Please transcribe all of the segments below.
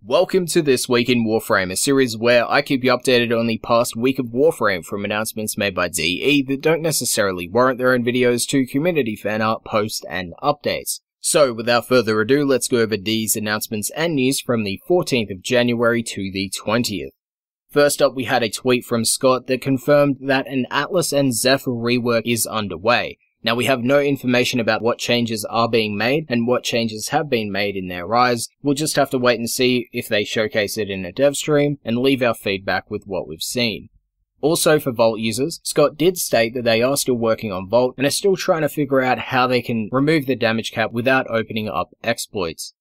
Welcome to This Week in Warframe, a series where I keep you updated on the past week of Warframe, from announcements made by DE that don't necessarily warrant their own videos to community fan art, posts, and updates. So, without further ado, let's go over DE's announcements and news from the 14th of January to the 20th. First up, we had a tweet from Scott that confirmed that an Atlas and Zephyr rework is underway. Now, we have no information about what changes are being made and what changes have been made in their eyes. We'll just have to wait and see if they showcase it in a dev stream and leave our feedback with what we've seen. Also, for Vault users, Scott did state that they are still working on Vault and are still trying to figure out how they can remove the damage cap without opening up exploits.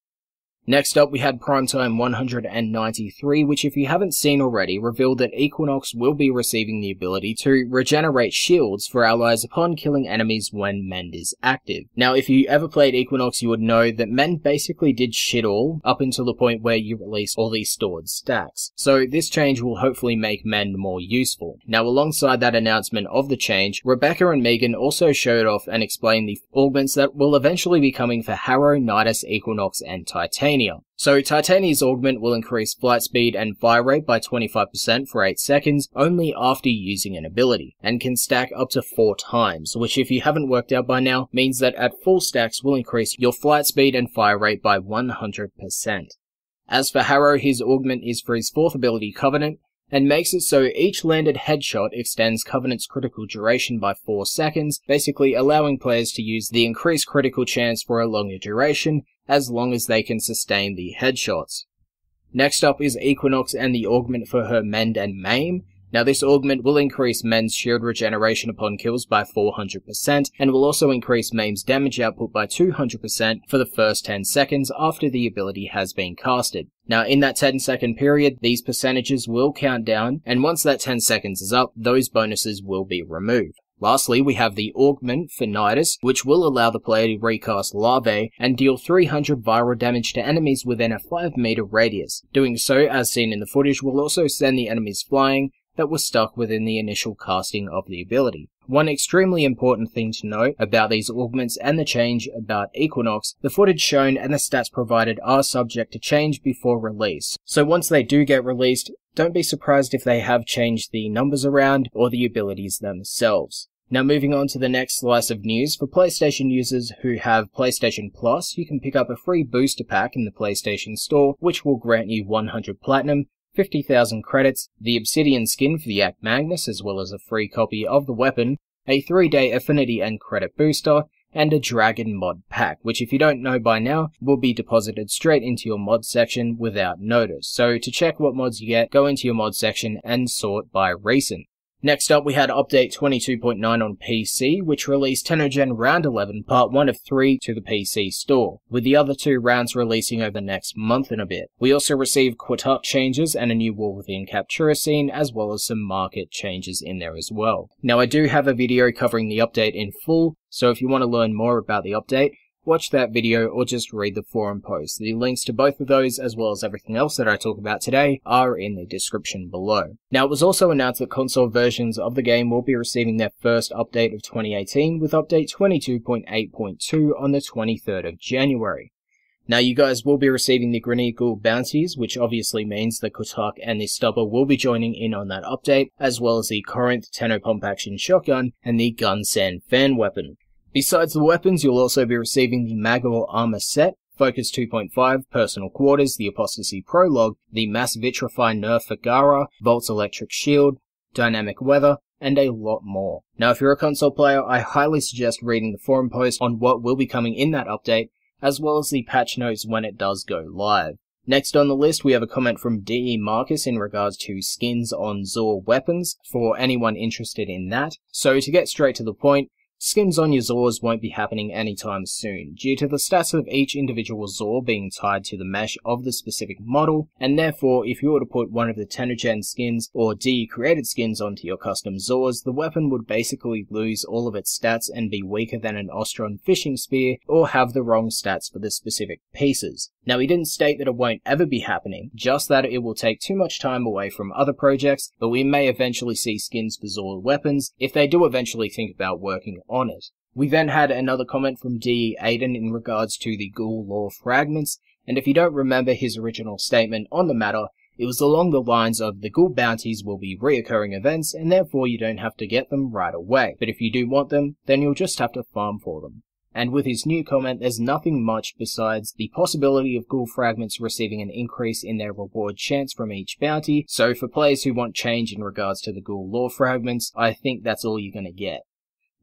Next up, we had PrimeTime 193, which, if you haven't seen already, revealed that Equinox will be receiving the ability to regenerate shields for allies upon killing enemies when Mend is active. Now, if you ever played Equinox, you would know that Mend basically did shit all up until the point where you release all these stored stacks. So this change will hopefully make Mend more useful. Now, alongside that announcement of the change, Rebecca and Megan also showed off and explained the augments that will eventually be coming for Harrow, Nidus, Equinox, and Titania. So Titania's augment will increase flight speed and fire rate by 25% for 8 seconds only after using an ability, and can stack up to 4 times, which, if you haven't worked out by now, means that at full stacks will increase your flight speed and fire rate by 100%. As for Harrow, his augment is for his 4th ability, Covenant, and makes it so each landed headshot extends Covenant's critical duration by 4 seconds, basically allowing players to use the increased critical chance for a longer duration, as long as they can sustain the headshots. Next up is Equinox and the augment for her Mend and Maim. Now, this augment will increase Mend's shield regeneration upon kills by 400%, and will also increase Maim's damage output by 200% for the first 10 seconds after the ability has been casted. Now, in that 10-second period, these percentages will count down, and once that 10 seconds is up, those bonuses will be removed. Lastly, we have the augment for Nidus, which will allow the player to recast Larvae and deal 300 viral damage to enemies within a 5-meter radius. Doing so, as seen in the footage, will also send the enemies flying that were stuck within the initial casting of the ability. One extremely important thing to note about these augments and the change about Equinox, the footage shown and the stats provided are subject to change before release. So once they do get released, don't be surprised if they have changed the numbers around or the abilities themselves. Now, moving on to the next slice of news, for PlayStation users who have PlayStation Plus, you can pick up a free booster pack in the PlayStation Store, which will grant you 100 Platinum, 50,000 credits, the Obsidian skin for the Act Magnus, as well as a free copy of the weapon, a 3-day affinity and credit booster, and a Dragon mod pack, which, if you don't know by now, will be deposited straight into your mod section without notice. So to check what mods you get, go into your mod section and sort by recent. Next up, we had update 22.9 on PC, which released Tennogen Round 11 Part 1 of 3 to the PC store, with the other 2 rounds releasing over the next month and a bit. We also received Quartakk changes and a new war within Captura scene, as well as some market changes in there as well. Now, I do have a video covering the update in full, so if you want to learn more about the update, watch that video or just read the forum post. The links to both of those, as well as everything else that I talk about today, are in the description below. Now, it was also announced that console versions of the game will be receiving their first update of 2018, with update 22.8.2 on the 23rd of January. Now, you guys will be receiving the Grineer Ghoul Bounties, which obviously means that Quartakk and the Stubber will be joining in on that update, as well as the Corinth Tenno Pump Action Shotgun and the Gun Sand Fan Weapon. Besides the weapons, you'll also be receiving the Magor Armor Set, Focus 2.5, Personal Quarters, the Apostasy Prologue, the Mass Vitrify Nerf for Gara, Vault's Electric Shield, Dynamic Weather, and a lot more. Now, if you're a console player, I highly suggest reading the forum post on what will be coming in that update, as well as the patch notes when it does go live. Next on the list, we have a comment from DE Marcus in regards to skins on Zor weapons, for anyone interested in that. So to get straight to the point, skins on your Zors won't be happening anytime soon, due to the stats of each individual Zor being tied to the mesh of the specific model, and therefore if you were to put one of the Tennogen skins or DE-created skins onto your custom Zors, the weapon would basically lose all of its stats and be weaker than an Ostron fishing spear, or have the wrong stats for the specific pieces. Now, he didn't state that it won't ever be happening, just that it will take too much time away from other projects, but we may eventually see skins for Zor weapons if they do eventually think about working on it. We then had another comment from DE Aiden in regards to the Ghoul lore fragments, and if you don't remember his original statement on the matter, it was along the lines of the Ghoul bounties will be reoccurring events and therefore you don't have to get them right away, but if you do want them, then you'll just have to farm for them. And with his new comment, there's nothing much besides the possibility of Ghoul fragments receiving an increase in their reward chance from each bounty, so for players who want change in regards to the Ghoul lore fragments, I think that's all you're gonna get.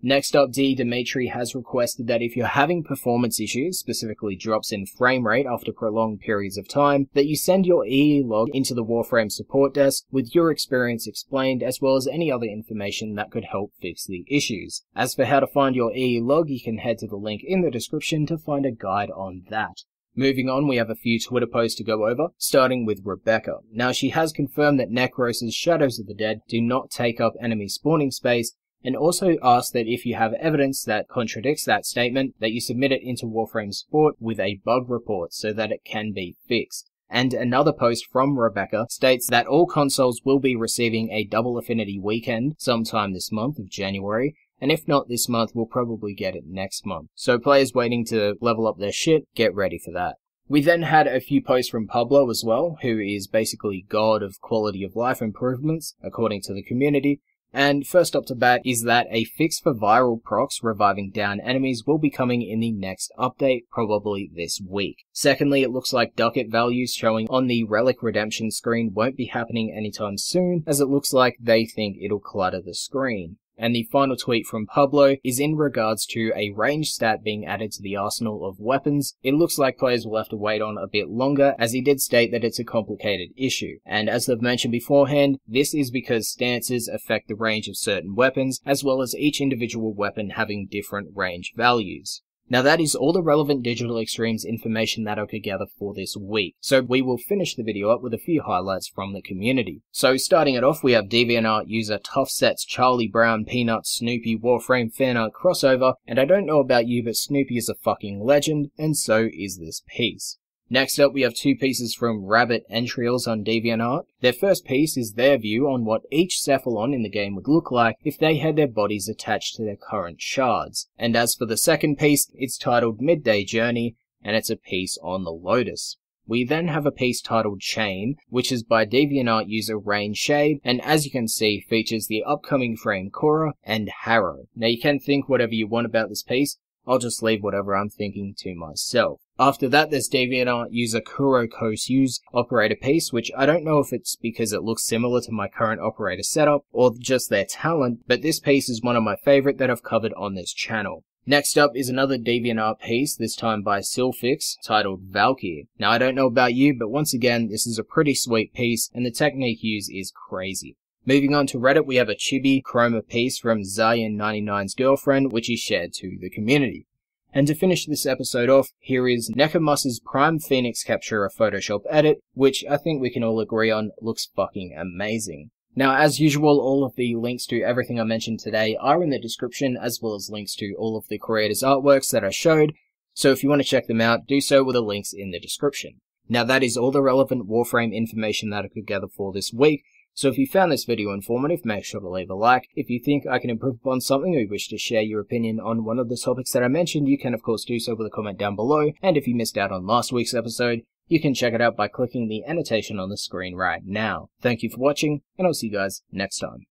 Next up, Dimitri has requested that if you're having performance issues, specifically drops in frame rate after prolonged periods of time, that you send your EE.log into the Warframe support desk with your experience explained as well as any other information that could help fix the issues. As for how to find your EE.log, you can head to the link in the description to find a guide on that. Moving on, we have a few Twitter posts to go over, starting with Rebecca. Now, she has confirmed that Nekros' Shadows of the Dead do not take up enemy spawning space, and also asked that if you have evidence that contradicts that statement, that you submit it into Warframe support with a bug report so that it can be fixed. And another post from Rebecca states that all consoles will be receiving a double affinity weekend sometime this month of January, and if not this month, we'll probably get it next month. So players waiting to level up their shit, get ready for that. We then had a few posts from Pablo as well, who is basically god of quality of life improvements, according to the community. And first up to bat is that a fix for viral procs reviving down enemies will be coming in the next update, probably this week. Secondly, it looks like ducat values showing on the Relic Redemption screen won't be happening anytime soon, as it looks like they think it'll clutter the screen. And the final tweet from Pablo is in regards to a range stat being added to the arsenal of weapons. It looks like players will have to wait on a bit longer, as he did state that it's a complicated issue. And as I've mentioned beforehand, this is because stances affect the range of certain weapons, as well as each individual weapon having different range values. Now that is all the relevant Digital Extremes information that I could gather for this week, so we will finish the video up with a few highlights from the community. So starting it off, we have DeviantArt user Toughsets Charlie Brown Peanut Snoopy Warframe Fanart crossover, and I don't know about you, but Snoopy is a fucking legend, and so is this piece. Next up, we have two pieces from Rabbit Entrails on DeviantArt. Their first piece is their view on what each Cephalon in the game would look like if they had their bodies attached to their current shards. And as for the second piece, it's titled Midday Journey, and it's a piece on the Lotus. We then have a piece titled Chain, which is by DeviantArt user Rain Shade, and as you can see, features the upcoming frame Cora and Harrow. Now you can think whatever you want about this piece, I'll just leave whatever I'm thinking to myself. After that, there's DeviantArt user Kuro Kosu's operator piece, which I don't know if it's because it looks similar to my current operator setup, or just their talent, but this piece is one of my favorite that I've covered on this channel. Next up is another DeviantArt piece, this time by Sylphix, titled Valkyr. Now I don't know about you, but once again, this is a pretty sweet piece, and the technique used is crazy. Moving on to Reddit, we have a chibi chroma piece from Zion99's girlfriend, which he shared to the community. And to finish this episode off, here is Nekamus's Prime Phoenix Captura Photoshop edit, which I think we can all agree on looks fucking amazing. Now, as usual, all of the links to everything I mentioned today are in the description, as well as links to all of the creators' artworks that I showed, so if you want to check them out, do so with the links in the description. Now, that is all the relevant Warframe information that I could gather for this week. So if you found this video informative, make sure to leave a like. If you think I can improve upon something or you wish to share your opinion on one of the topics that I mentioned, you can of course do so with a comment down below. And if you missed out on last week's episode, you can check it out by clicking the annotation on the screen right now. Thank you for watching, and I'll see you guys next time.